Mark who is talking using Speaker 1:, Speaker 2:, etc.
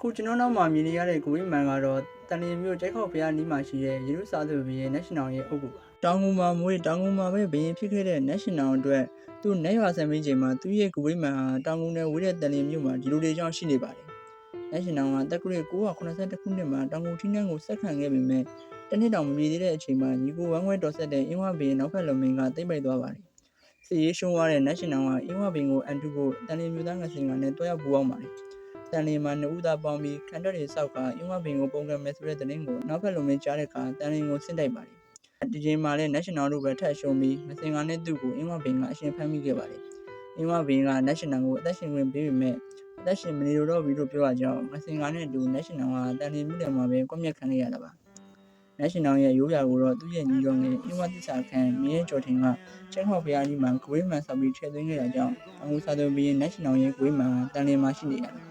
Speaker 1: အခုကျွန်တော်နောက်မှာမြင်နေရတဲ့ကိုဝေးမှန်ကတော့တန်လျင်မြို့ကျိုက်ခေါက်ဘုရားနီးမှာရှိတဲ့ယေရုစာသမဘုရင် National ရဲ့အုပ်ကူပါတောင်ငူမှာမွေးတောင်ငူမှာပဲဘုရင်ဖြစ်ခဲ့တဲ့ National အတွက်သူနေရွာဆံမင်းချိန်မှာသူ့ရဲ့ကိုဝေးမှန်ဟာတောင်ငူနယ်ဝေးတဲ့တန်လျင်မြို့မှာဒီလိုတွေကြောင့်ရှိနေပါတယ် National ကတက္ကရာ982ခုနှစ်မှာတောင်ငူထီးနှံကိုဆက်ခံခဲ့ပေမဲ့တနှစ်တောင်မပြည့်သေးတဲ့အချိန်မှာညီကိုဝမ်းခွဲတော်ဆက်တဲ့အင်းဝဘုရင်နောက်ဖက်လုံမင်းကတိမ့်ပိတ်သွားပါတယ်စစ်ရေးရှုံးသွားတဲ့ National ကအင်းဝဘုရင်ကိုအန်တုဖို့တန်လျင်မြို့သားငစင်ကနဲ့တွားရောက်ပူပေါင်းပါတယ်တန်လျင်မှာနှစ်ဦးသားပေါင်းပြီးခံတပ်တွေဆောက်ကအင်းဝဘုရင်ကိုပုံကံမဲ့ဆိုတဲ့သတင်းကိုနောက်ဖက်လုံမင်းကြားတဲ့အခါတန်လျင်ကိုဆင့်တိုက်ပါတယ်ဒီချိန်မှာလည်း National တို့ပဲထပ်ရှုံးပြီးငစင်ကနဲ့သူ့ကိုအင်းဝဘုရင်ကအရှင်ဖမ်းမိခဲ့ပါတယ်အင်းဝဘုရင်က National ကိုအသက်ရှင်ခွင့်ပေးပေမဲ့အသက်ရှင်မနေတော့ဘူးလို့ပြောရကြောင်းငစင်ကနဲ့အတူ National ကတန်လျင်မြို့နယ်မှာပဲကွပ်မျက်ခံရတာပါ National ရဲ့ရိုးရာကိုတော့သူ့ရဲ့ညီတော်ငယ်အင်းဝသစ္စာခံမင်းရဲ့ကျော်ထင်ကကျိုက်ခေါက်ဘုရားကြီးမှာကိုဝေးမှန်ဆောက်ပြီးထည့်သွင်းခဲ့တာကြောင့်အငူစာသူဘုရင် National ရဲ့ကိုဝေးမှန်တန်လျင်မှာရှိနေရတယ်